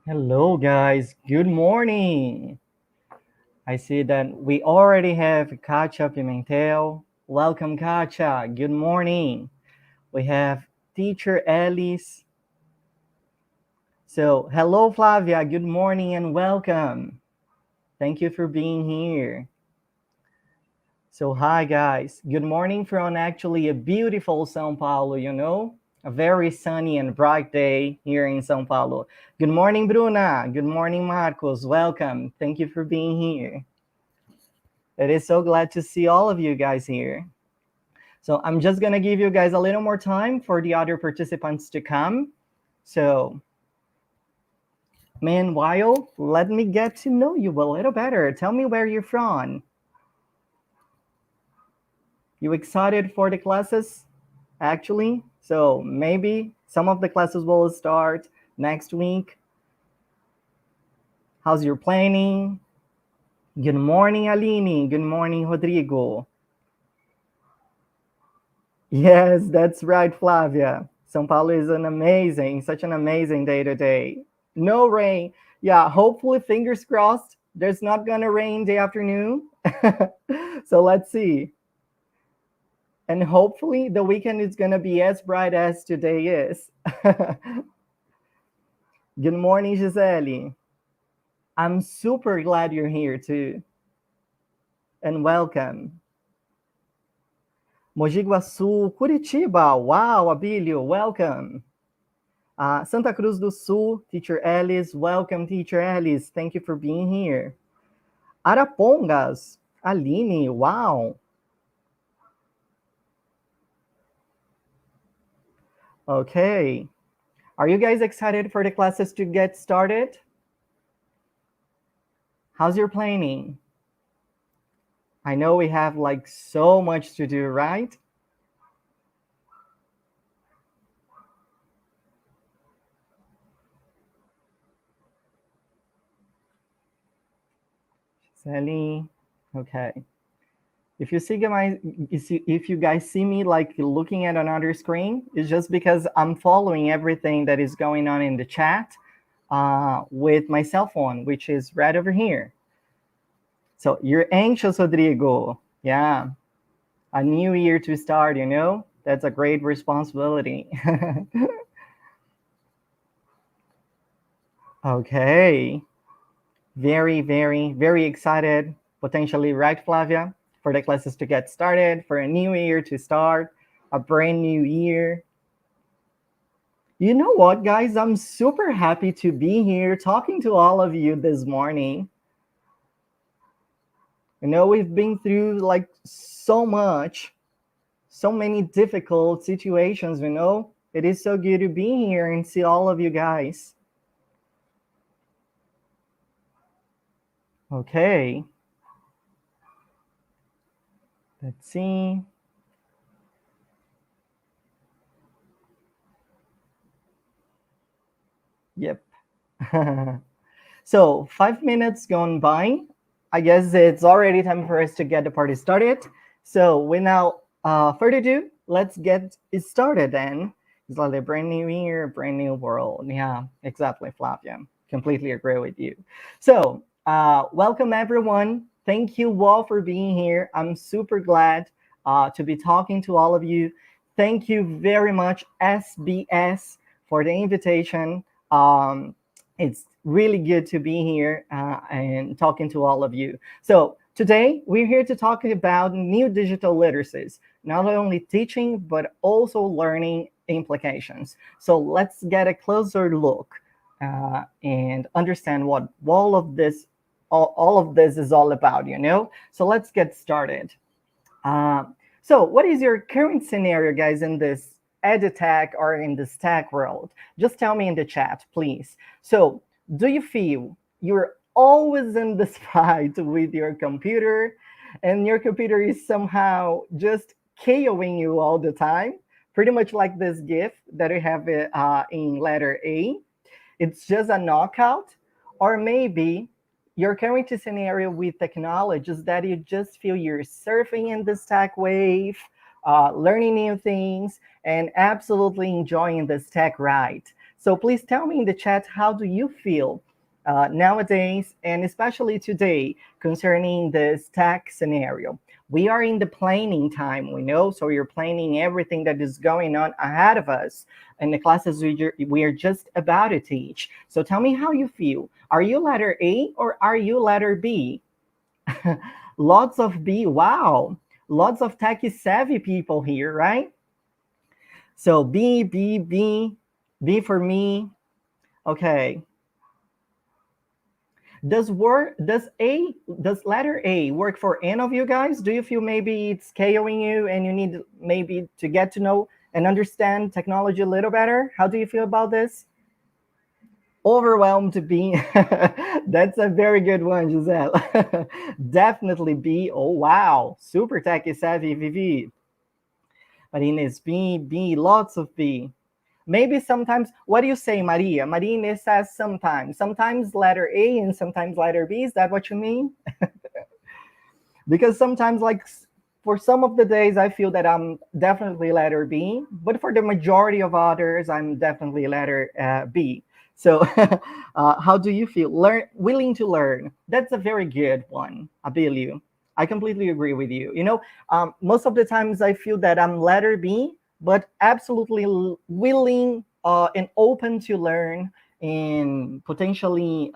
Hello, guys. Good morning. I see that we already have Kacha Pimentel. Welcome, Kacha. Good morning. We have teacher Alice. So, hello, Flavia. Good morning and welcome. Thank you for being here. So, hi, guys. Good morning from actually a beautiful São Paulo. A very sunny and bright day here in São Paulo. Good morning, Bruna. Good morning, Marcos. Welcome. Thank you for being here. It is so glad to see all of you guys here. So I'm just gonna give you guys a little more time for the other participants to come. So meanwhile, let me get to know you a little better. Tell me where you're from. You excited for the classes? Actually, so maybe some of the classes will start next week. How's your planning? Good morning, Aline. Good morning, Rodrigo. Yes, that's right, Flavia. São Paulo is such an amazing day today. No rain. Yeah, hopefully, fingers crossed, there's not gonna rain the afternoon. So let's see. And hopefully, the weekend is gonna be as bright as today is. Good morning, Gisele. I'm super glad you're here too. And welcome. Mogi Guaçu, Curitiba. Wow, Abílio, welcome. Santa Cruz do Sul, Teacher Alice. Welcome, Teacher Alice. Thank you for being here. Arapongas, Aline. Wow. Okay. Are you guys excited for the classes to get started? How's your planning? I know we have like so much to do, right? Sally. Okay. If you guys see me like looking at another screen, it's just because I'm following everything that is going on in the chat with my cell phone, which is right over here. So you're anxious, Rodrigo. Yeah. A new year to start, That's a great responsibility. Okay. Very, very, very excited, potentially, right, Flavia, for the classes to get started, for a new year to start, a brand new year. You know what, guys? I'm super happy to be here talking to all of you this morning. We've been through like so much, so many difficult situations, It is so good to be here and see all of you guys. Okay. Let's see. Yep. So 5 minutes gone by. I guess it's already time for us to get the party started. So without further ado, let's get it started then. It's like a brand new year, brand new world. Yeah, exactly, Flavia. Completely agree with you. So welcome everyone. Thank you all for being here. I'm super glad to be talking to all of you. Thank you very much, SBS, for the invitation. It's really good to be here and talking to all of you. So today we're here to talk about new digital literacies, not only teaching, but also learning implications. So let's get a closer look and understand what all of this is all about, So let's get started. So what is your current scenario, guys, in this edutech or in this tech world? Just tell me in the chat, please. So do you feel you're always in this fight with your computer and your computer is somehow just KOing you all the time? Pretty much like this GIF that we have in letter A. It's just a knockout. Or maybe your current scenario with technology is that you just feel you're surfing in this tech wave, learning new things, and absolutely enjoying this tech ride. So please tell me in the chat, how do you feel nowadays, and especially today, concerning this tech scenario? We are in the planning time, we know, so you're planning everything that is going on ahead of us in the classes we are just about to teach. So tell me how you feel. Are you letter A or are you letter B? Lots of B. Wow. Lots of techie savvy people here, right? So B, B, B, B for me. Okay. Does letter A work for any of you guys? Do you feel maybe it's KOing you and you need maybe to get to know and understand technology a little better? How do you feel about this? Overwhelmed B. That's a very good one, Giselle. Definitely B. Oh, wow. Super techie savvy, Vivi. But Inês, B, B, lots of B. Maybe sometimes, what do you say, Maria? Maria Inês says sometimes. Sometimes letter A and sometimes letter B. Is that what you mean? Because sometimes, like, for some of the days, I feel that I'm definitely letter B. But for the majority of others, I'm definitely letter B. So how do you feel? Willing to learn. That's a very good one, Abilio. I completely agree with you. You know, most of the times I feel that I'm letter B, but absolutely willing and open to learn and potentially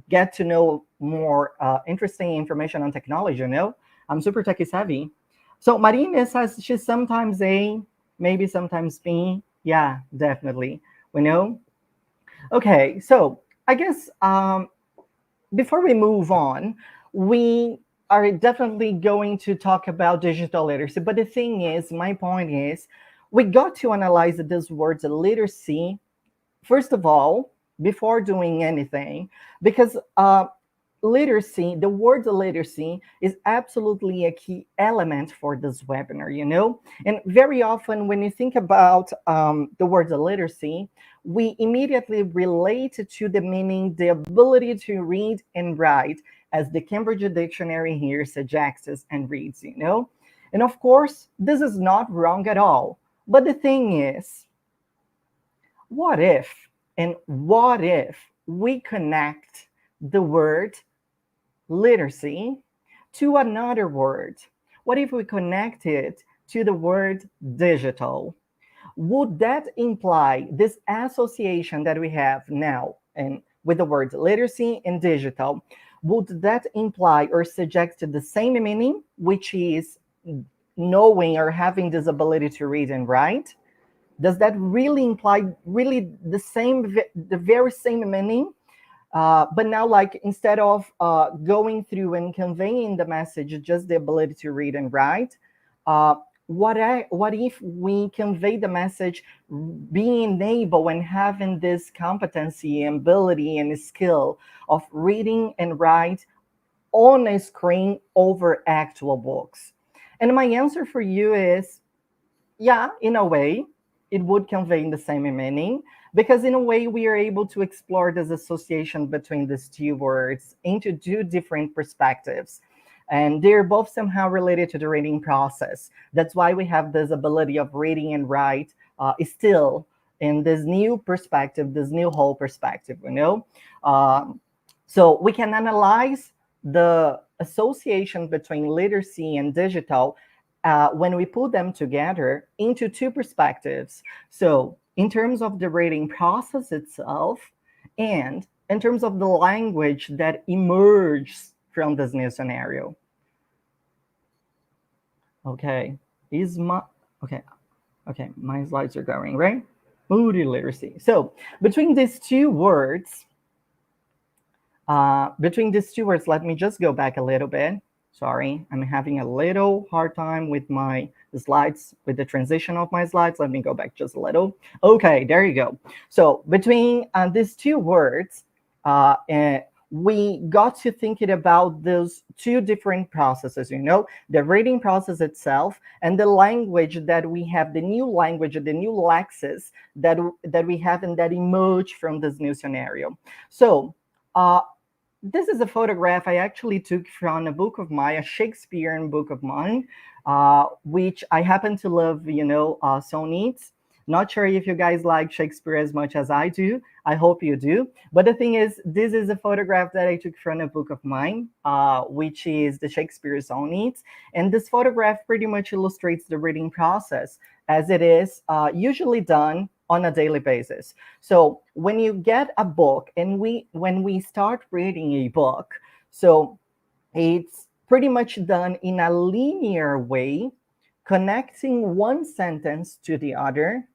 get to know more interesting information on technology, you know? I'm super techie savvy. So Marina says she's sometimes A, maybe sometimes B. Yeah, definitely. We know. Okay, so I guess before we move on, we are definitely going to talk about digital literacy. But the thing is, my point is, we got to analyze this word literacy, first of all, before doing anything, because literacy, the word literacy is absolutely a key element for this webinar, you know? And very often when you think about the word literacy, we immediately relate to the meaning, the ability to read and write, as the Cambridge Dictionary here suggests and reads, you know? And of course, this is not wrong at all. But the thing is, what if we connect the word literacy to another word? What if we connect it to the word digital? Would that imply this association that we have now and with the word literacy and digital? Would that imply or suggest the same meaning, which is knowing or having this ability to read and write? Does that really imply really the very same meaning? But now, like, instead of going through and conveying the message, just the ability to read and write, what if we convey the message being able and having this competency, ability, and skill of reading and write on a screen over actual books? And my answer for you is, yeah, in a way, it would convey the same meaning, because in a way we are able to explore this association between these two words into two different perspectives. And they're both somehow related to the reading process. That's why we have this ability of reading and write still in this new perspective, this new whole perspective, you know? So we can analyze the association between literacy and digital when we put them together into two perspectives. So in terms of the reading process itself, and in terms of the language that emerges from this new scenario. Okay, okay, my slides are going, right? Moody literacy. So between these two words, let me just go back a little bit. Sorry, I'm having a little hard time with my slides, with the transition of my slides. Let me go back just a little. Okay, there you go. So between these two words, we got to thinking about those two different processes, you know, the reading process itself and the language that we have, the new language, the new lexis that we have and that emerge from this new scenario. So this is a photograph I actually took from a book of mine, a Shakespearean book of mine, which I happen to love, you know, so neat. Not sure if you guys like Shakespeare as much as I do. I hope you do. But the thing is, this is a photograph that I took from a book of mine, which is the Shakespeare Sonnets. And this photograph pretty much illustrates the reading process as it is usually done on a daily basis. So when you get a book and when we start reading a book, so it's pretty much done in a linear way, connecting one sentence to the other,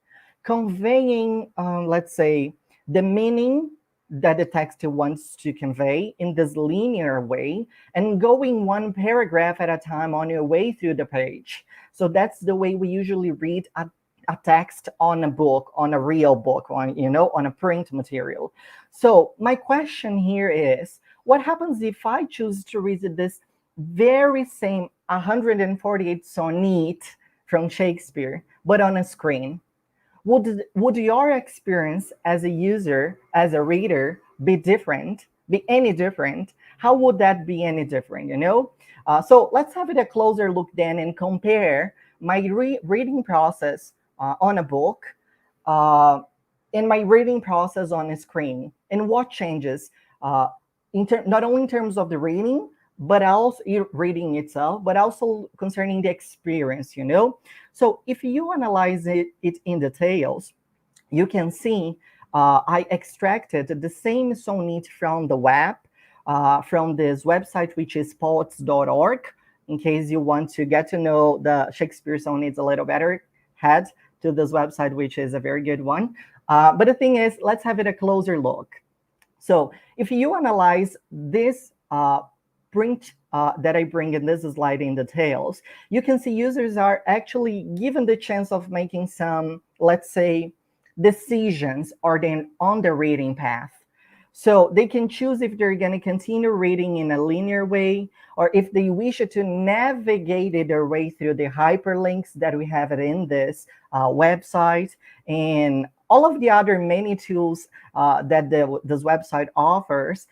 conveying, let's say, the meaning that the text wants to convey in this linear way, and going one paragraph at a time on your way through the page. So that's the way we usually read a text on a book, on a real book, on a print material. So my question here is, what happens if I choose to read this very same 148 sonnet from Shakespeare, but on a screen? Would your experience as a user, as a reader, be different? Be any different? How would that be any different? So let's have a closer look then and compare my reading process on a book and my reading process on a screen, and what changes not only in terms of the reading, but also reading itself, but also concerning the experience. So if you analyze it in details, you can see I extracted the same sonnet from the web, from this website, which is poets.org. In case you want to get to know the Shakespeare sonnets a little better, head to this website, which is a very good one. But the thing is, let's have a closer look. So if you analyze this print that I bring in this slide in details, you can see users are actually given the chance of making some, let's say, decisions or then on the reading path. So they can choose if they're going to continue reading in a linear way, or if they wish to navigate their way through the hyperlinks that we have in this website, and all of the other many tools that this website offers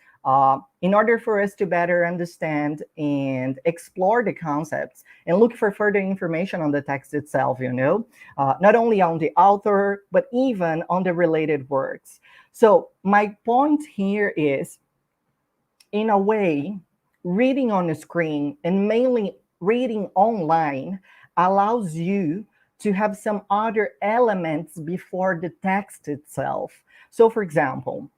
in order for us to better understand and explore the concepts and look for further information on the text itself, not only on the author, but even on the related works. So my point here is, in a way, reading on the screen and mainly reading online allows you to have some other elements before the text itself. So for example,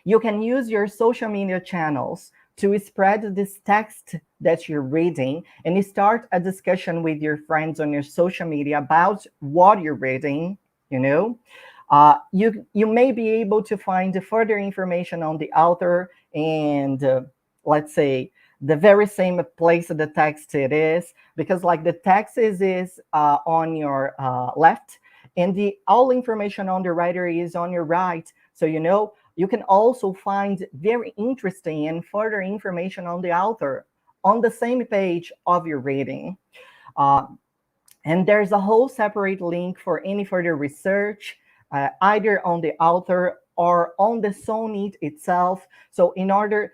you can use your social media channels to spread this text that you're reading and start a discussion with your friends on your social media about what you're reading. You may be able to find further information on the author and let's say the very same place of the text it is, because like the text is on your left, and the all information on the writer is on your right. So you can also find very interesting and further information on the author on the same page of your reading. And there's a whole separate link for any further research, either on the author or on the sonnet itself. So in order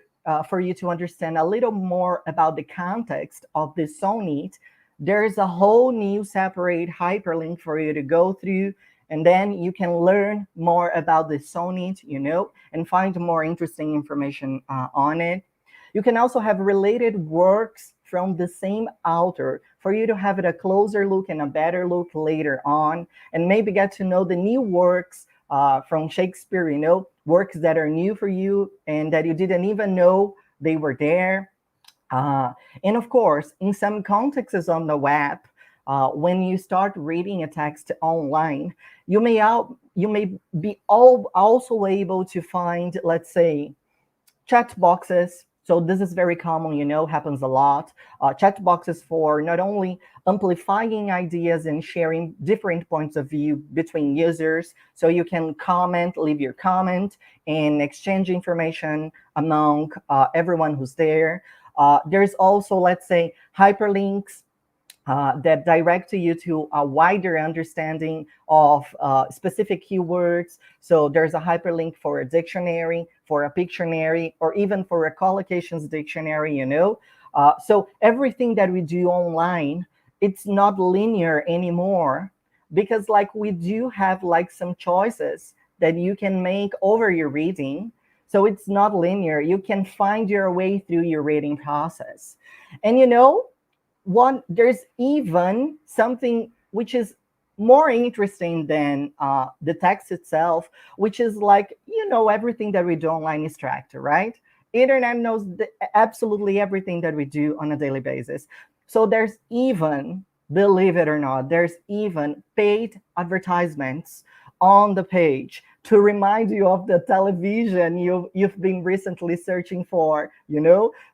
for you to understand a little more about the context of the sonnet, there's a whole new separate hyperlink for you to go through, and then you can learn more about the sonnet, and find more interesting information on it. You can also have related works from the same author for you to have a closer look and a better look later on, and maybe get to know the new works from Shakespeare, works that are new for you and that you didn't even know they were there. And of course, in some contexts on the web, when you start reading a text online, you may be also able to find, let's say, chat boxes. So this is very common, happens a lot. Chat boxes for not only amplifying ideas and sharing different points of view between users, so you can comment, leave your comment, and exchange information among everyone who's there. There's also, let's say, hyperlinks that direct you to a wider understanding of specific keywords. So there's a hyperlink for a dictionary, for a Pictionary, or even for a collocations dictionary, So everything that we do online, it's not linear anymore, because like we do have like some choices that you can make over your reading. So it's not linear. You can find your way through your reading process. And one, there's even something which is more interesting than the text itself, which is like, everything that we do online is tracked, right? Internet knows absolutely everything that we do on a daily basis. So there's even, believe it or not, there's even paid advertisements on the page to remind you of the television you've been recently searching for.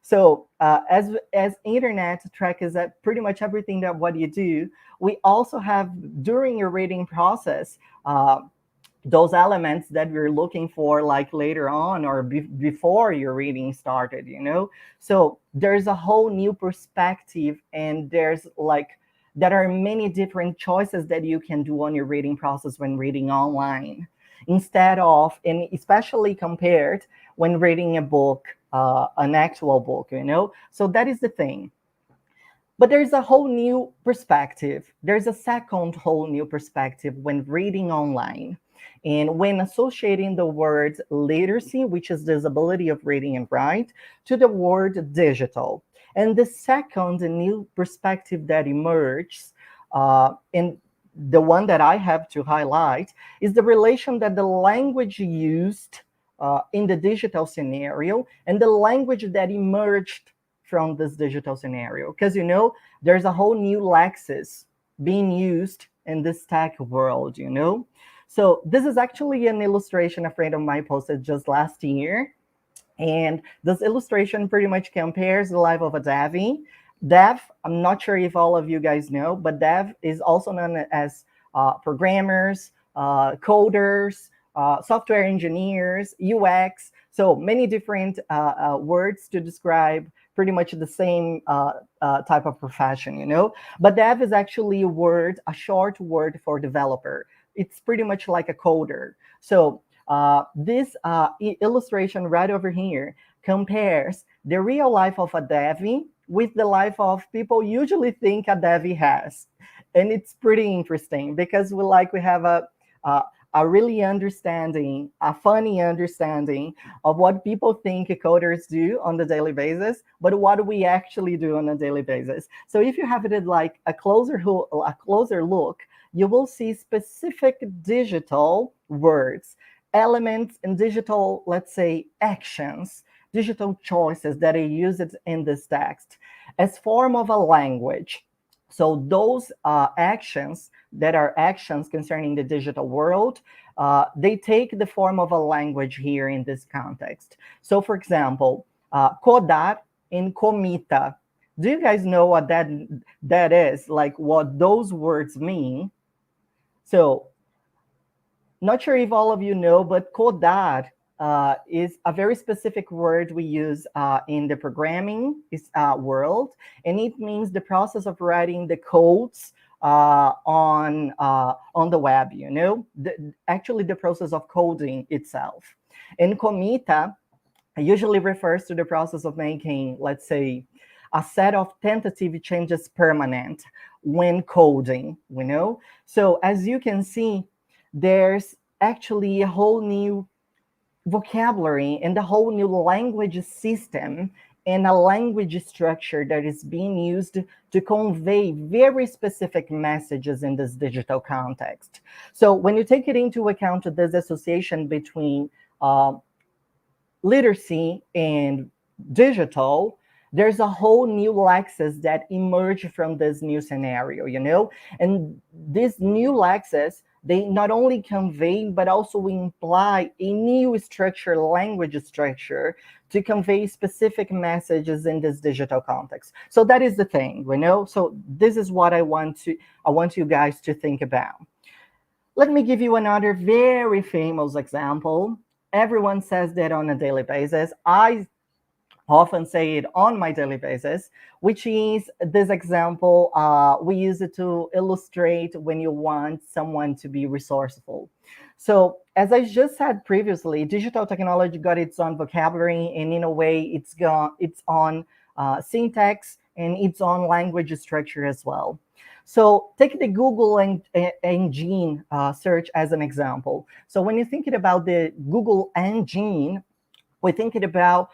So as internet trackers at pretty much everything that what you do, we also have during your reading process those elements that we're looking for like later on or before your reading started. So there's a whole new perspective, and there's like there are many different choices that you can do on your reading process when reading online, instead of, and especially compared when reading a book, an actual book. So that is the thing. But there's a whole new perspective. There's a second whole new perspective when reading online. And when associating the word literacy, which is this ability of reading and write, to the word digital. And the second new perspective that emerges, in the one that I have to highlight, is the relation that the language used in the digital scenario and the language that emerged from this digital scenario. Because there's a whole new lexis being used in this tech world. So this is actually an illustration a friend of mine posted just last year. And this illustration pretty much compares the life of a dev. Dev, I'm not sure if all of you guys know, but dev is also known as programmers, coders, software engineers, UX. So many different words to describe pretty much the same type of profession. But dev is actually a short word for developer. It's pretty much like a coder. So this illustration right over here compares the real life of a dev with the life of people usually think a dev has. And it's pretty interesting because we have a really understanding, a funny understanding of what people think coders do on the daily basis, but what we actually do on a daily basis. So if you have it like a closer look, you will see specific digital words, elements, and digital, let's say, actions, digital choices that are used in this text as form of a language. So those actions that are actions concerning the digital world, they take the form of a language here in this context. So for example, codar and comita. Do you guys know what that is? Like what those words mean? So not sure if all of you know, but codar is a very specific word we use in the programming world, and it means the process of writing the codes on the web. Actually the process of coding itself. And comita usually refers to the process of making, let's say, a set of tentative changes permanent when coding. So as you can see, there's actually a whole new vocabulary and a whole new language system and a language structure that is being used to convey very specific messages in this digital context. So when you take it into account, this association between literacy and digital, there's a whole new lexis that emerge from this new scenario. And this new lexis, they not only convey, but also imply a new structure, language structure, to convey specific messages in this digital context. So that is the thing, So this is what I want you guys to think about. Let me give you another very famous example. Everyone says that on a daily basis. I often say it on my daily basis, which is this example. We use it to illustrate when you want someone to be resourceful. So as I just said previously, digital technology got its own vocabulary, and in a way it's on syntax and its own language structure as well. So take the Google engine search as an example. So when you're thinking about the Google engine, we're thinking about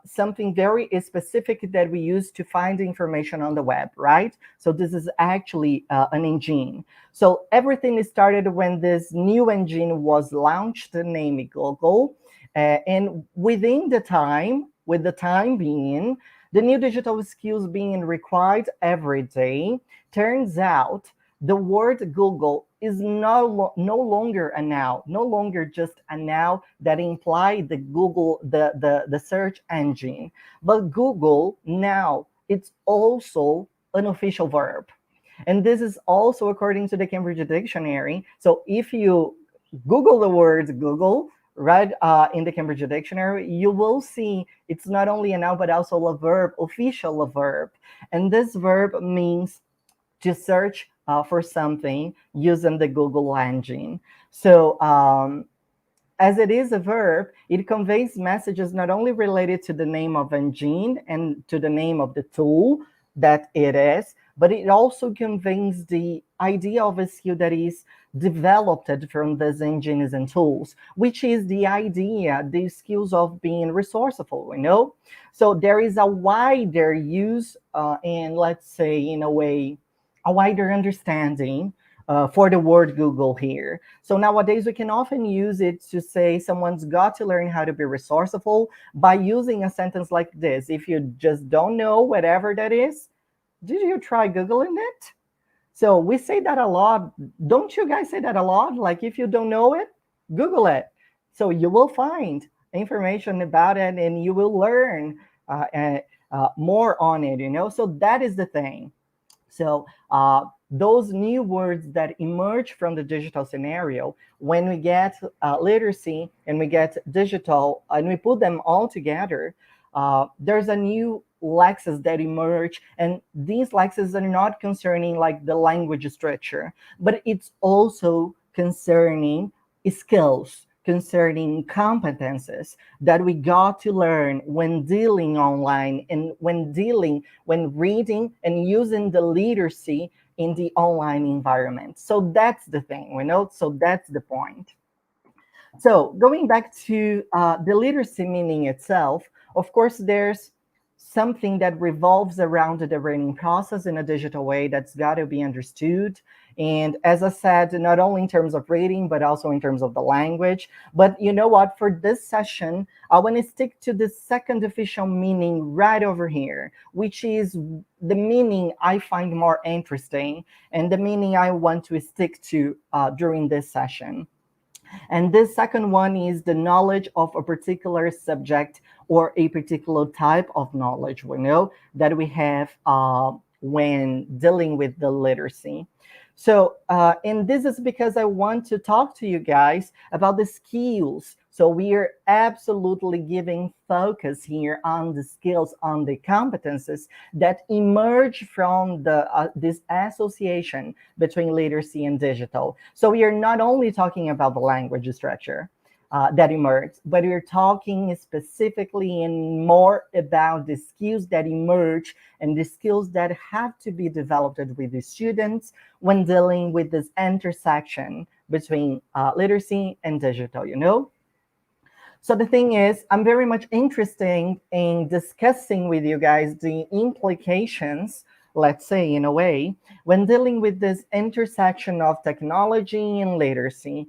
something very specific that we use to find information on the web, right? So this is actually an engine. So everything started when this new engine was launched, named Google. And within the time, with the time being, the new digital skills being required every day, turns out the word Google is no longer a noun, no longer just a noun that implies the Google, the search engine. But Google now, it's also an official verb. And this is also according to the Cambridge Dictionary. So if you Google the word Google, right, in the Cambridge Dictionary, you will see it's not only a noun, but also a verb, official verb. And this verb means to search for something using the Google engine. So as it is a verb, it conveys messages not only related to the name of engine and to the name of the tool that it is, but it also conveys the idea of a skill that is developed from these engines and tools, which is the idea, the skills of being resourceful, you know? So there is a wider use and let's say in a way, a wider understanding for the word Google here. So nowadays we can often use it to say someone's got to learn how to be resourceful by using a sentence like this. If you just don't know whatever that is, did you try Googling it? So we say that a lot. Don't you guys say that a lot? Like if you don't know it, Google it. So you will find information about it and you will learn more on it, you know? So that is the thing. So those new words that emerge from the digital scenario, when we get literacy and we get digital and we put them all together, there's a new lexes that emerge, and these lexes are not concerning like the language structure, but it's also concerning skills, concerning competences that we got to learn when dealing online and when reading and using the literacy in the online environment. So that's the thing, you know, so that's the point. So going back to the literacy meaning itself, of course, there's something that revolves around the learning process in a digital way that's got to be understood. And as I said, not only in terms of reading, but also in terms of the language. But you know what? For this session, I want to stick to the second official meaning right over here, which is the meaning I find more interesting and the meaning I want to stick to during this session. And this second one is the knowledge of a particular subject or a particular type of knowledge we know that we have when dealing with the literacy. So, and this is because I want to talk to you guys about the skills. So we are absolutely giving focus here on the skills, on the competences that emerge from this association between literacy and digital. So we are not only talking about the language structure that emerge, but we're talking specifically and more about the skills that emerge and the skills that have to be developed with the students when dealing with this intersection between literacy and digital, you know? So the thing is, I'm very much interested in discussing with you guys the implications, let's say in a way, when dealing with this intersection of technology and literacy.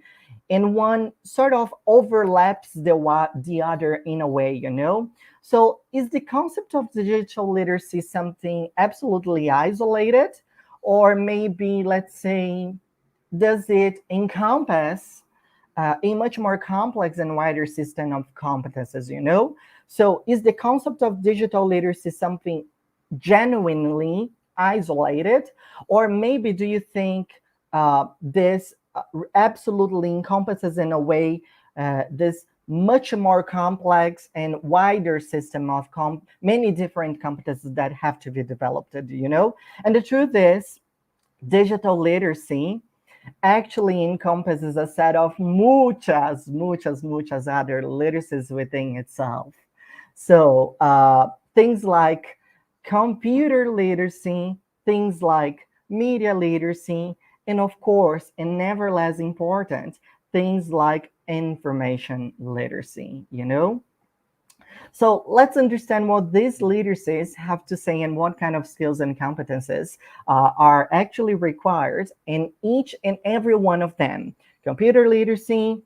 And one sort of overlaps the other in a way, you know? So is the concept of digital literacy something absolutely isolated? Or maybe, let's say, does it encompass a much more complex and wider system of competences, you know? So is the concept of digital literacy something genuinely isolated? Or maybe do you think this absolutely encompasses in a way this much more complex and wider system of many different competences that have to be developed, you know? And the truth is, digital literacy actually encompasses a set of muchas other literacies within itself. So things like computer literacy, things like media literacy, and of course, and never less important, things like information literacy, you know? So let's understand what these literacies have to say and what kind of skills and competences are actually required in each and every one of them. Computer literacy,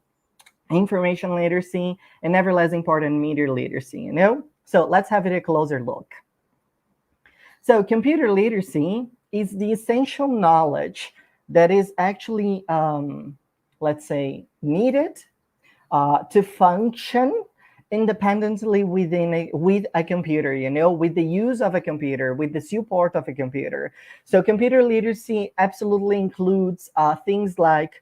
information literacy, and never less important, media literacy, you know? So let's have a closer look. So computer literacy is the essential knowledge that is actually, let's say, needed to function independently with a computer, you know, with the use of a computer, with the support of a computer. So computer literacy absolutely includes things like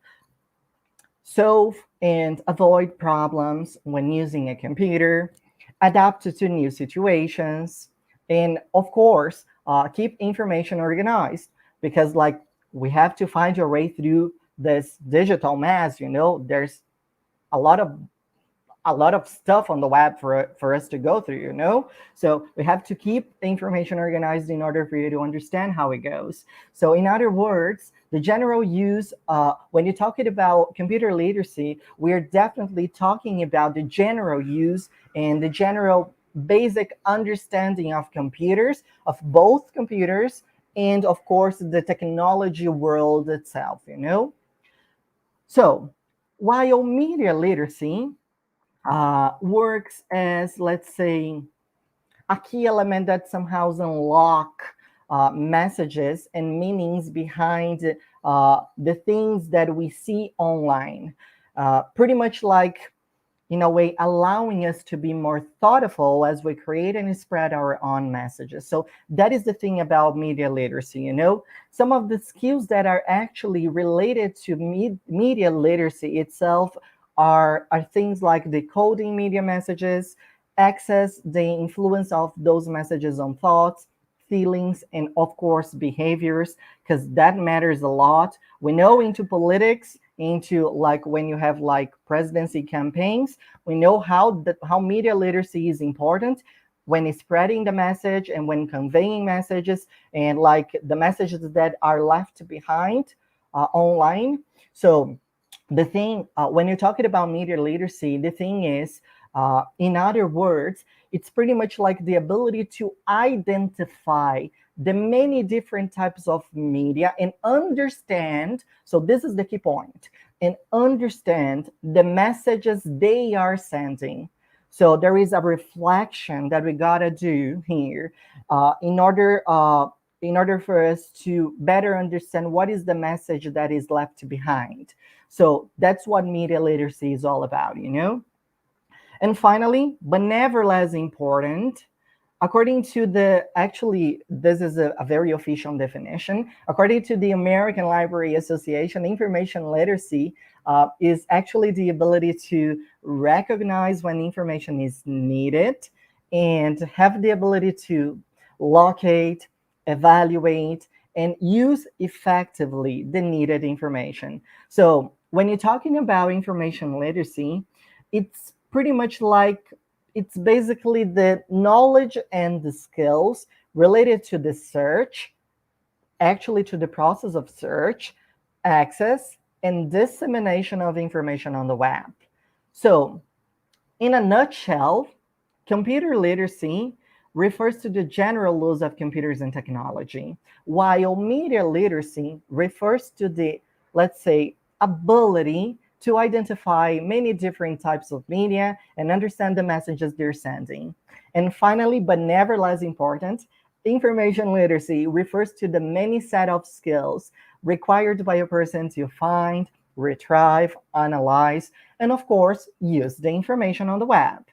solve and avoid problems when using a computer, adapt to new situations, and of course, keep information organized, because like we have to find your way through this digital mass, you know, there's a lot of stuff on the web for us to go through, you know? So we have to keep the information organized in order for you to understand how it goes. So in other words, the general use, when you're talking about computer literacy, we're definitely talking about the general use and the general basic understanding of computers, of both computers, and of course, the technology world itself, you know? So while media literacy works as, let's say, a key element that somehow unlock messages and meanings behind the things that we see online. Pretty much like, in a way, allowing us to be more thoughtful as we create and spread our own messages. So that is the thing about media literacy, you know? Some of the skills that are actually related to media literacy itself are things like decoding media messages, access the influence of those messages on thoughts, feelings, and of course behaviors, because that matters a lot. We know into politics, into like when you have like presidency campaigns, we know how media literacy is important when spreading the message and when conveying messages, and like the messages that are left behind online. So the thing, when you're talking about media literacy, the thing is, in other words, it's pretty much like the ability to identify the many different types of media and understand. So this is the key point, and understand the messages they are sending. So there is a reflection that we gotta do here in order for us to better understand what is the message that is left behind. So that's what media literacy is all about, you know? And finally, but never less important, according to this is a very official definition. According to the American Library Association, information literacy is actually the ability to recognize when information is needed and have the ability to locate, evaluate, and use effectively the needed information. So when you're talking about information literacy, it's pretty much like, it's basically the knowledge and the skills related to the search, actually to the process of search, access, and dissemination of information on the web. So in a nutshell, computer literacy refers to the general use of computers and technology, while media literacy refers to the, let's say, ability to identify many different types of media and understand the messages they're sending. And finally, but never less important, information literacy refers to the many set of skills required by a person to find, retrieve, analyze, and of course, use the information on the web.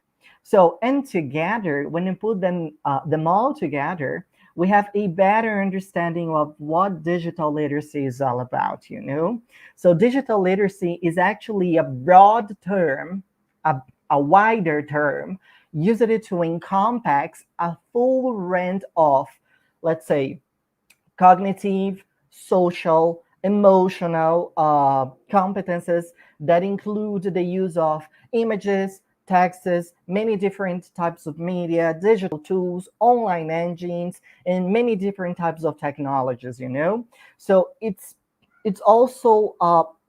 So, and together, when you put them all together, we have a better understanding of what digital literacy is all about, you know? So digital literacy is actually a broad term, a wider term, used it to encompass a full range of, let's say, cognitive, social, emotional competences that include the use of images, texts, many different types of media, digital tools, online engines, and many different types of technologies, So it's also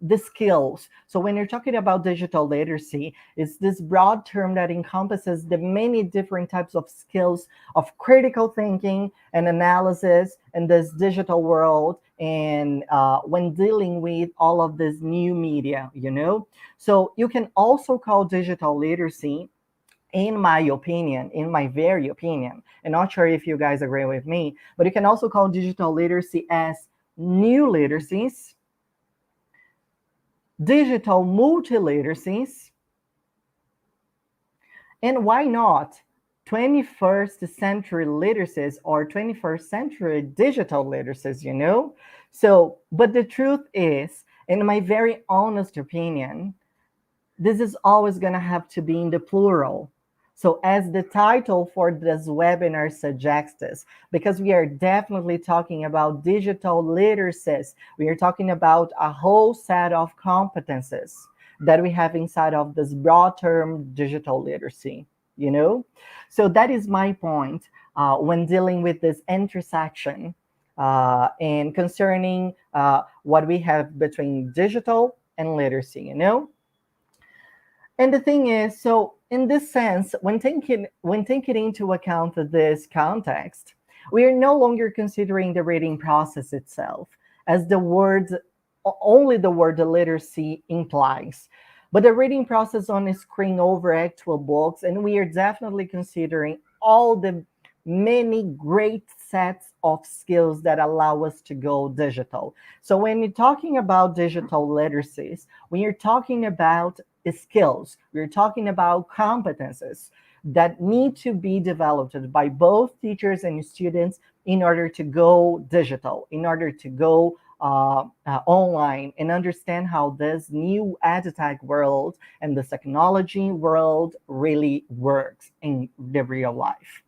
the skills. So when you're talking about digital literacy, it's this broad term that encompasses the many different types of skills of critical thinking and analysis in this digital world, and when dealing with all of this new media, So you can also call digital literacy, in my very opinion, and not sure if you guys agree with me, but you can also call digital literacy as new literacies, digital multiliteracies, and why not 21st century literacies or 21st century digital literacies, So, but the truth is, in my very honest opinion, this is always going to have to be in the plural. So as the title for this webinar suggests, because we are definitely talking about digital literacies, we are talking about a whole set of competences that we have inside of this broad term digital literacy, So that is my point when dealing with this intersection and concerning what we have between digital and literacy, And the thing is, so in this sense, when taking into account this context, we are no longer considering the reading process itself, as only the word literacy implies, but the reading process on a screen over actual books, and we are definitely considering all the many great sets of skills that allow us to go digital. So when you're talking about digital literacies, when you're talking about skills, we're talking about competences that need to be developed by both teachers and students in order to go digital, in order to go online and understand how this new edtech world and the technology world really works in the real life.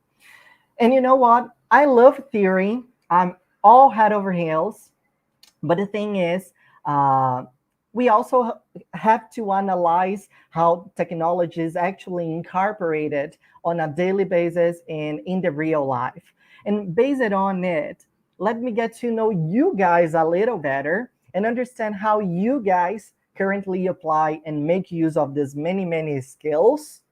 And you know what? I love theory. I'm all head over heels. But the thing is, we also have to analyze how technology is actually incorporated on a daily basis and in the real life. And based on it, let me get to know you guys a little better and understand how you guys currently apply and make use of these many, many skills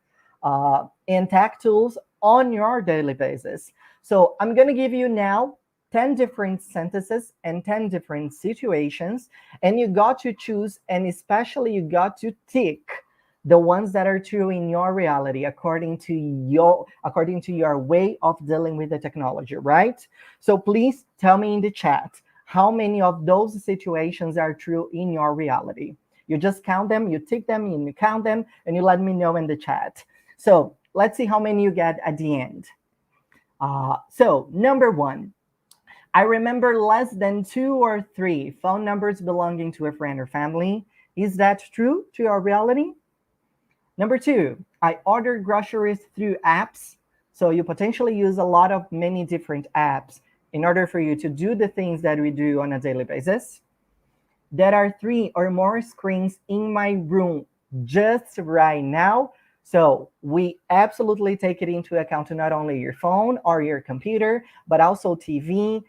and tech tools on your daily basis. So I'm going to give you now 10 different sentences and 10 different situations, and you got to choose, and especially you got to tick the ones that are true in your reality according to your way of dealing with the technology, right? So please tell me in the chat how many of those situations are true in your reality. You just count them, you tick them, and you count them, and you let me know in the chat. So let's see how many you get at the end. So number 1, I remember less than 2 or 3 phone numbers belonging to a friend or family. Is that true to your reality? Number 2, I order groceries through apps. So you potentially use a lot of many different apps in order for you to do the things that we do on a daily basis. There are 3 or more screens in my room just right now. So we absolutely take it into account not only your phone or your computer, but also TV,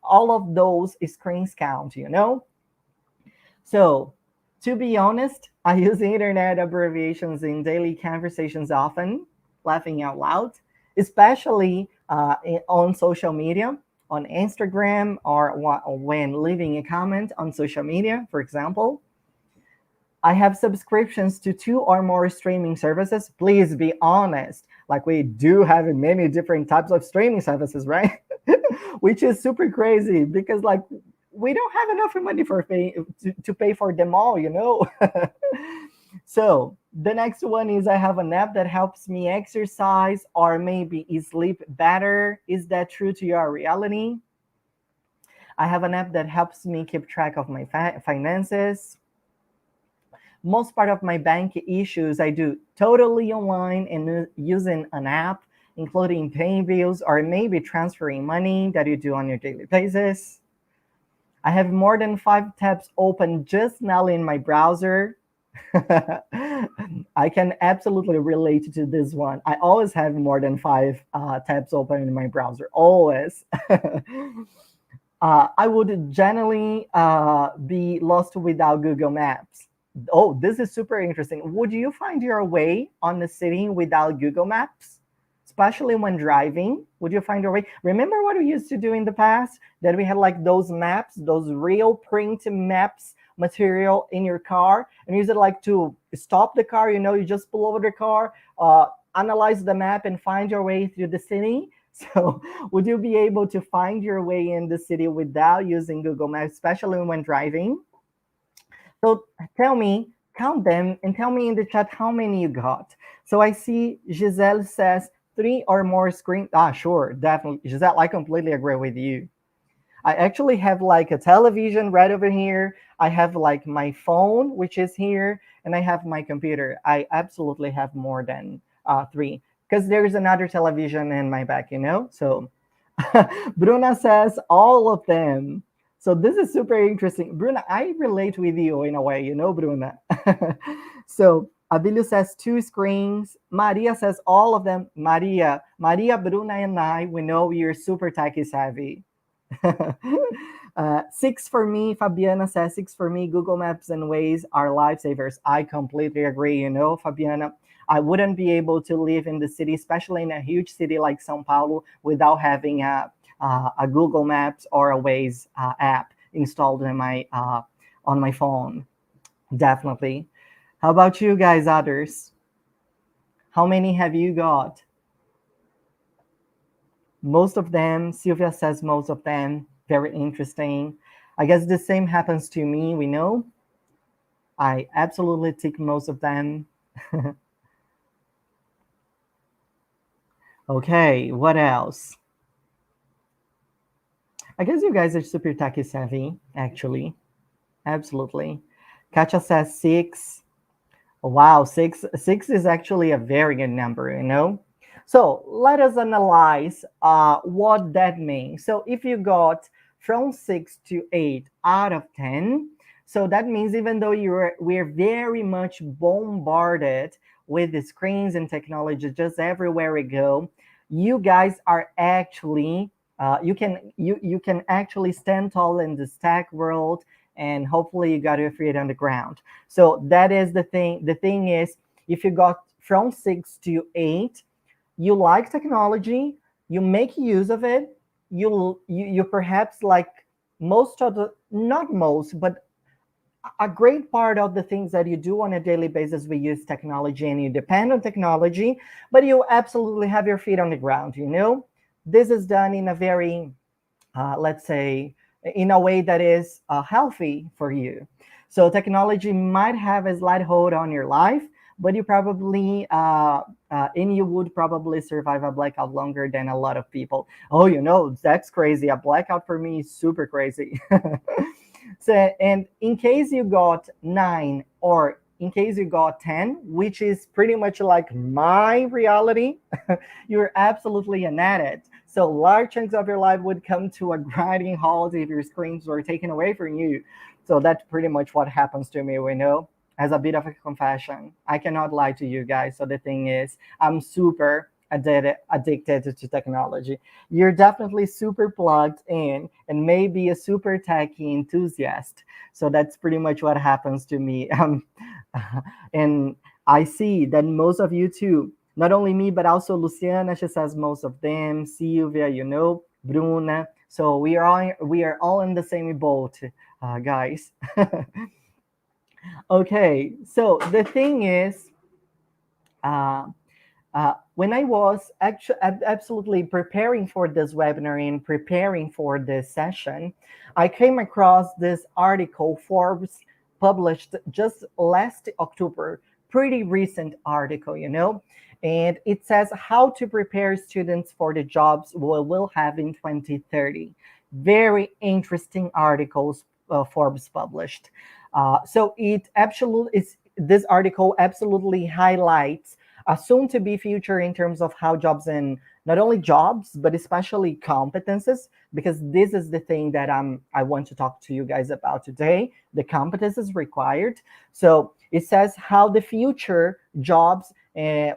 all of those screens count, So to be honest, I use internet abbreviations in daily conversations often, laughing out loud, especially on social media, on Instagram, or when leaving a comment on social media, for example. I have subscriptions to 2 or more streaming services. Please be honest. Like, we do have many different types of streaming services, right? Which is super crazy because we don't have enough money to pay for them all, So the next one is I have an app that helps me exercise or maybe sleep better. Is that true to your reality? I have an app that helps me keep track of my finances. Most part of my bank issues I do totally online and using an app, including paying bills or maybe transferring money that you do on your daily basis. I have more than 5 tabs open just now in my browser. I can absolutely relate to this one. I always have more than five tabs open in my browser, always. I would generally be lost without Google Maps. Oh, this is super interesting. Would you find your way on the city without Google Maps? Especially when driving, would you find your way? Remember what we used to do in the past? That we had like those maps, those real print maps material in your car, and use it like to stop the car. You just pull over the car, analyze the map, and find your way through the city. So, would you be able to find your way in the city without using Google Maps, especially when driving? So tell me, count them, and tell me in the chat how many you got. So I see Giselle says three or more screen. Ah, sure, definitely. Giselle, I completely agree with you. I actually have like a television right over here. I have like my phone, which is here, and I have my computer. I absolutely have more than three because there's another television in my back. So Bruna says all of them. So this is super interesting. Bruna, I relate with you in a way, Bruna. So Abilio says two screens. Maria says all of them. Maria, Bruna, and I, we know you're super techie savvy. Six for me. Fabiana says six for me. Google Maps and Waze are lifesavers. I completely agree, Fabiana. I wouldn't be able to live in the city, especially in a huge city like Sao Paulo, without having a Google Maps or a Waze app installed on my phone. Definitely. How about you guys, others? How many have you got? Most of them. Sylvia says most of them. Very interesting. I guess the same happens to me, we know. I absolutely tick most of them. Okay, what else? I guess you guys are super techie savvy, actually. Absolutely. Kacha says six. Wow, six is actually a very good number. So let us analyze what that means. So if you got from 6 to 8 out of 10, so that means even though we're very much bombarded with the screens and technology just everywhere we go, you guys are actually you can actually stand tall in the stack world, and hopefully you got your feet on the ground. So that is the thing. The thing is, if you got from 6 to 8, you like technology, you make use of it, you perhaps like most of the, not most, but a great part of the things that you do on a daily basis, we use technology and you depend on technology, but you absolutely have your feet on the ground. This is done in a very, let's say, in a way that is healthy for you. So technology might have a slight hold on your life, but and you would probably survive a blackout longer than a lot of people. Oh, that's crazy. A blackout for me is super crazy. So, and in case you got 9 or in case you got 10, which is pretty much like my reality, you're absolutely an addict. So large chunks of your life would come to a grinding halt if your screens were taken away from you. So that's pretty much what happens to me, we know. As a bit of a confession, I cannot lie to you guys. So the thing is, I'm super addicted to technology. You're definitely super plugged in and maybe a super techie enthusiast. So that's pretty much what happens to me. And I see that most of you too, not only me, but also Luciana, she says most of them, Sylvia, Bruna. So we are all in the same boat, guys. Okay, so the thing is, uh, when I was actually absolutely preparing for this webinar and preparing for this session, I came across this article Forbes published just last October, pretty recent article, and it says how to prepare students for the jobs we will have in 2030. Very interesting articles Forbes published. So this article absolutely highlights a soon to be future in terms of how jobs, and not only jobs, but especially competences, because this is the thing that I want to talk to you guys about today, the competences required. So it says how the future jobs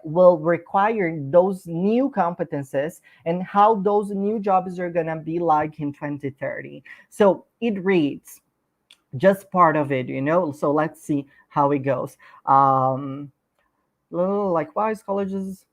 will require those new competences and how those new jobs are going to be like in 2030. So it reads just part of it, So let's see how it goes. Likewise, colleges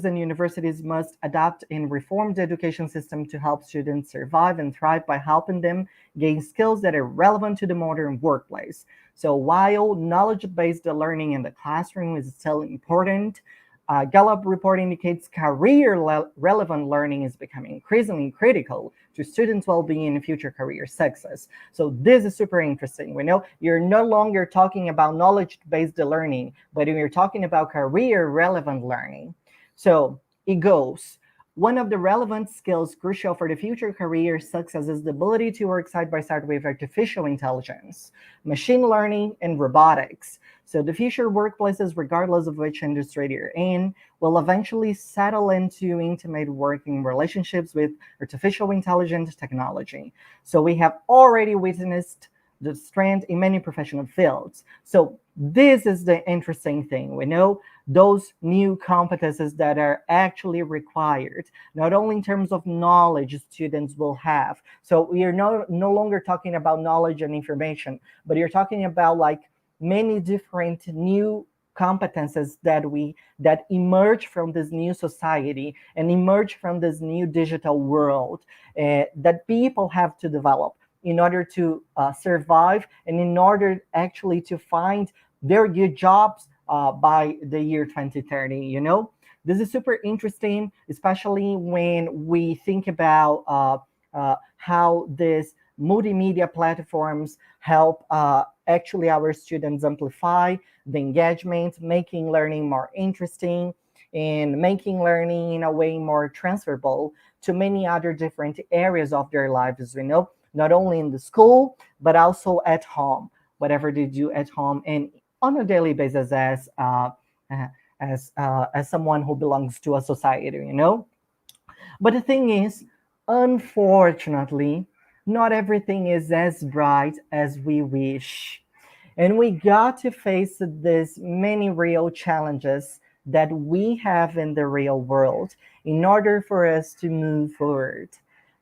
and universities must adapt and reform the education system to help students survive and thrive by helping them gain skills that are relevant to the modern workplace. So while knowledge-based learning in the classroom is still important, Gallup report indicates career-relevant learning is becoming increasingly critical to students' well-being and future career success. So this is super interesting. We know you're no longer talking about knowledge-based learning, but you're talking about career-relevant learning. So it goes, one of the relevant skills crucial for the future career success is the ability to work side by side with artificial intelligence, machine learning, and robotics. So the future workplaces, regardless of which industry you're in, will eventually settle into intimate working relationships with artificial intelligence technology. So we have already witnessed the trend in many professional fields. So this is the interesting thing. We know those new competences that are actually required, not only in terms of knowledge students will have. So we are no longer talking about knowledge and information, but you're talking about like many different new competences that emerge from this new society and emerge from this new digital world that people have to develop in order to survive and in order actually to find very good jobs by the year 2030. This is super interesting, especially when we think about how this multimedia platforms help actually our students amplify the engagement, making learning more interesting and making learning in a way more transferable to many other different areas of their lives, not only in the school, but also at home, whatever they do at home and on a daily basis as someone who belongs to a society. But the thing is, unfortunately, not everything is as bright as we wish. And we got to face this many real challenges that we have in the real world in order for us to move forward.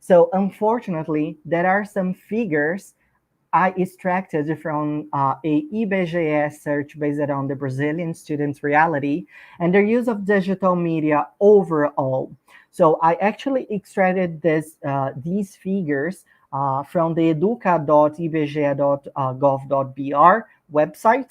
So unfortunately, there are some figures I extracted from a IBGE search based on the Brazilian students' reality and their use of digital media overall. So I actually extracted these figures from the educa.ibge.gov.br website,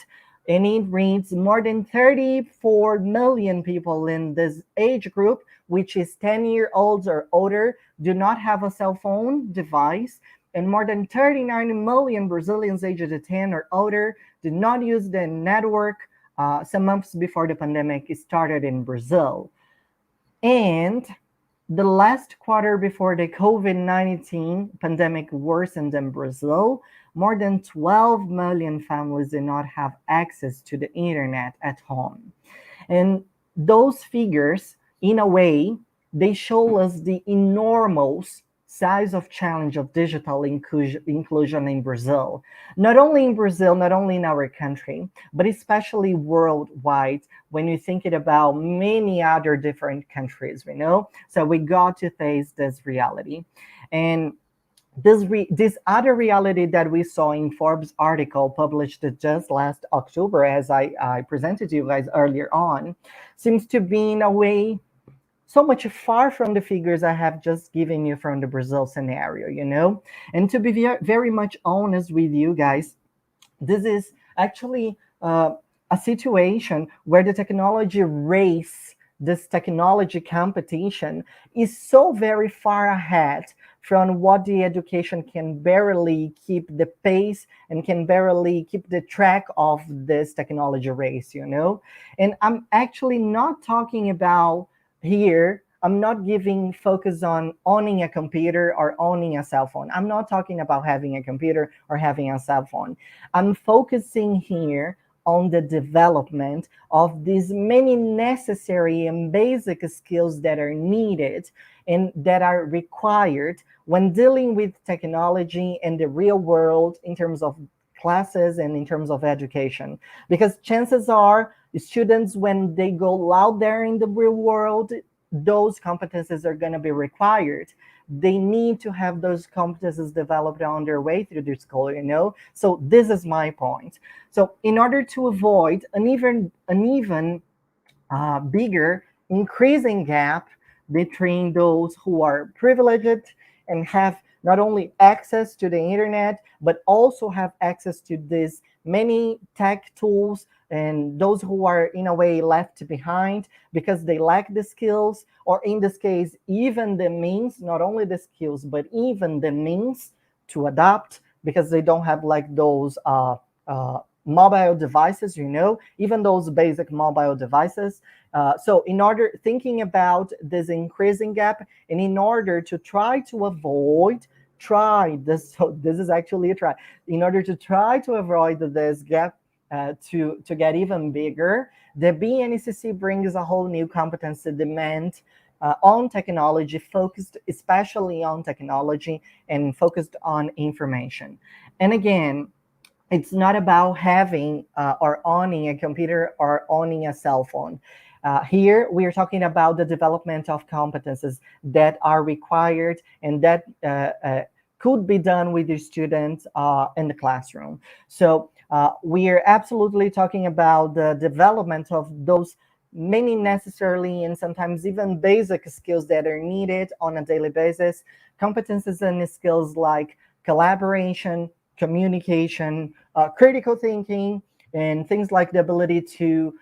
and it reads more than 34 million people in this age group, which is 10-year-olds or older, do not have a cell phone device, and more than 39 million Brazilians aged 10 or older did not use the network some months before the pandemic started in Brazil. And the last quarter before the COVID-19 pandemic worsened in Brazil, more than 12 million families did not have access to the internet at home. And those figures, in a way, they show us the enormous size of challenge of digital inclusion in Brazil. Not only in Brazil, not only in our country, but especially worldwide when you're thinking about many other different countries, So we got to face this reality. And this other reality that we saw in Forbes article published just last October, as I presented to you guys earlier on, seems to be in a way so much far from the figures I have just given you from the Brazil scenario, And to be very much honest with you guys, this is actually a situation where the technology race, this technology competition is so very far ahead from what the education can barely keep the pace and can barely keep the track of this technology race, And I'm actually not talking about here, I'm not giving focus on owning a computer or owning a cell phone. I'm not talking about having a computer or having a cell phone. I'm focusing here on the development of these many necessary and basic skills that are needed and that are required when dealing with technology and the real world in terms of classes and in terms of education. Because chances are students, when they go out there in the real world, those competencies are going to be required. They need to have those competencies developed on their way through the school, you know? So this is my point. So in order to avoid an even bigger increasing gap between those who are privileged and have not only access to the internet, but also have access to these many tech tools, and those who are in a way left behind because they lack the skills, or in this case, even the means, not only the skills, but even the means to adapt because they don't have like those mobile devices, you know, even those basic mobile devices. So in order, thinking about this increasing gap, and in order to try to avoid, try this, so this is actually a try, in order to try to avoid this gap to get even bigger, the BNCC brings a whole new competency demand on technology, focused especially on technology and focused on information. And again, it's not about having or owning a computer or owning a cell phone. Here, we are talking about the development of competences that are required and that could be done with the students in the classroom. So we are absolutely talking about the development of those many necessarily and sometimes even basic skills that are needed on a daily basis. Competences and skills like collaboration, communication, critical thinking, and things like the ability to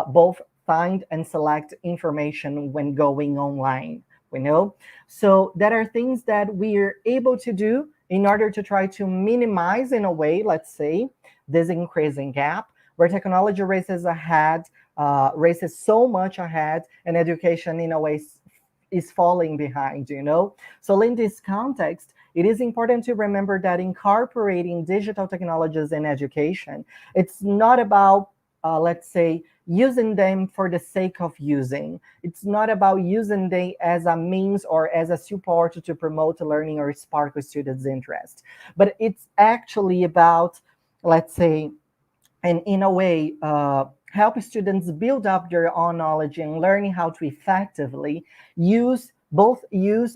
both find and select information when going online, we know. So that are things that we are able to do in order to try to minimize, in a way, let's say, this increasing gap where technology races ahead, races so much ahead, and education, in a way, is falling behind, you know? So in this context, it is important to remember that incorporating digital technologies in education, it's not about, let's say, using them for the sake of using. It's not about using them as a means or as a support to promote learning or spark a student's interest. But it's actually about, let's say, and in a way, help students build up their own knowledge and learning how to effectively use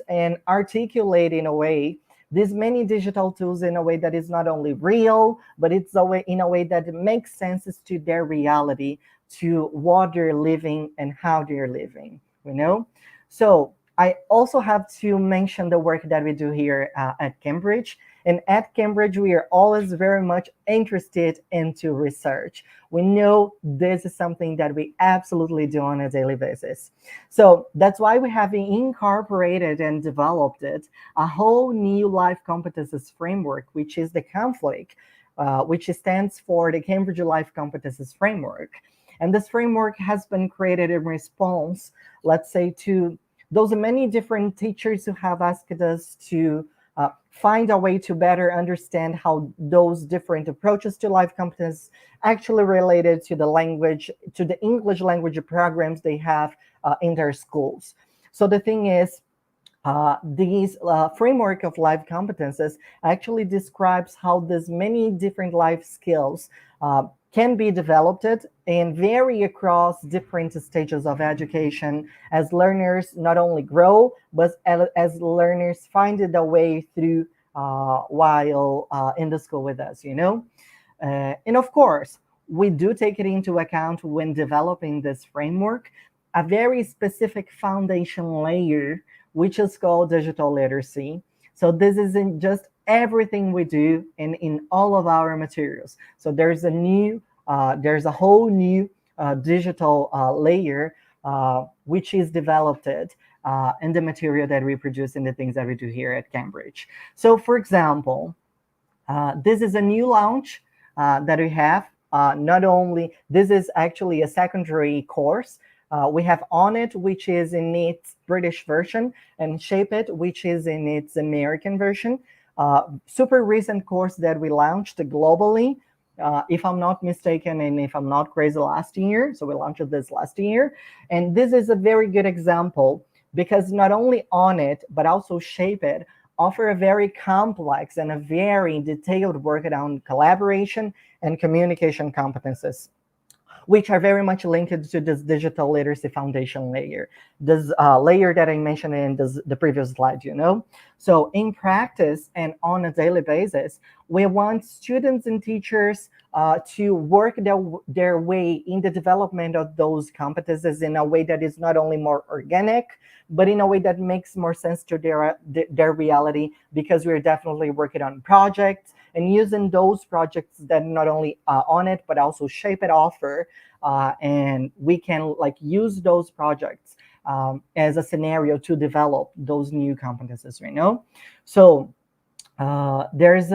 and articulate, in a way, these many digital tools in a way that is not only real, but it's in a way that makes sense to their reality, to what they're living and how they're living, you know? So I also have to mention the work that we do here at Cambridge. And at Cambridge, we are always very much interested into research. We know this is something that we absolutely do on a daily basis. So that's why we have incorporated and developed a whole new life competences framework, which is the conflict, which stands for the Cambridge Life Competences Framework. And this framework has been created in response, let's say, to those many different teachers who have asked us to find a way to better understand how those different approaches to life competence actually related to the language, to the English language programs they have in their schools. So the thing is, this framework of life competences actually describes how these many different life skills can be developed and vary across different stages of education as learners not only grow, but as learners find the way through while in the school with us, you know? And of course, we do take it into account when developing this framework, a very specific foundation layer, which is called digital literacy. So this isn't just everything we do in all of our materials. So there's a whole new digital layer which is developed in the material that we produce and the things that we do here at Cambridge. So for example, this is a new launch that we have. Not only, this is actually a secondary course. We have On It, which is in its British version, and Shape It, which is in its American version. Super recent course that we launched globally. if I'm not mistaken, and if I'm not crazy, last year. So we launched this last year. And this is a very good example because not only on it, but also shape it, offer a very complex and a very detailed work around collaboration and communication competences, which are very much linked to this digital literacy foundation layer, this layer that I mentioned in the previous slide, you know? So in practice and on a daily basis, we want students and teachers to work their way in the development of those competences in a way that is not only more organic, but in a way that makes more sense to their reality, because we're definitely working on projects and using those projects that not only on it, but also shape it offer. And we can like use those projects as a scenario to develop those new competences, you know? So there's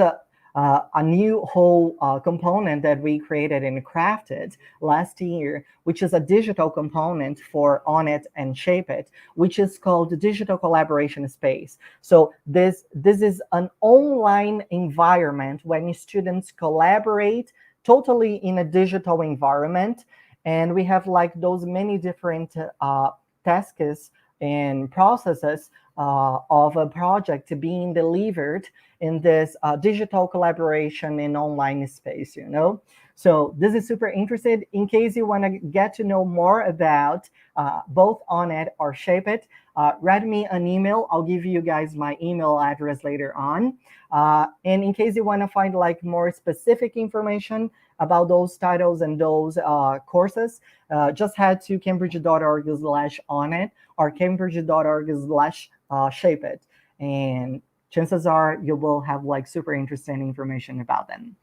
a new whole component that we created and crafted last year, which is a digital component for On It and Shape It, which is called the Digital Collaboration Space. So this is an online environment when students collaborate totally in a digital environment. And we have like those many different tasks and processes of a project being delivered in this digital collaboration in online space, you know? So this is super interesting. In case you want to get to know more about both On It or Shape It, write me an email. I'll give you guys my email address later on. And in case you want to find like more specific information about those titles and those courses, just head to cambridge.org/onit or cambridge.org/shape it. And chances are you will have like super interesting information about them.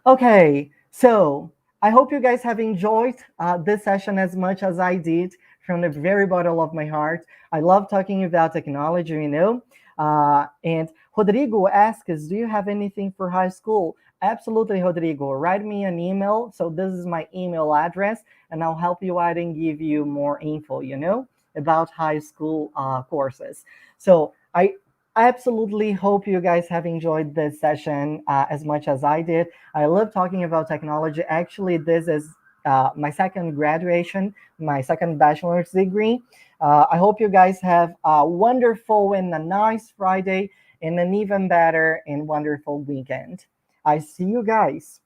Okay, so I hope you guys have enjoyed this session as much as I did from the very bottom of my heart. I love talking about technology, you know. And Rodrigo asks, do you have anything for high school? Absolutely, Rodrigo. Write me an email. So this is my email address, and I'll help you out and give you more info, you know, about high school courses. So I absolutely hope you guys have enjoyed this session as much as I did. I love talking about technology. Actually, this is my second graduation, my second bachelor's degree. I hope you guys have a wonderful and a nice Friday and an even better and wonderful weekend. I see you guys.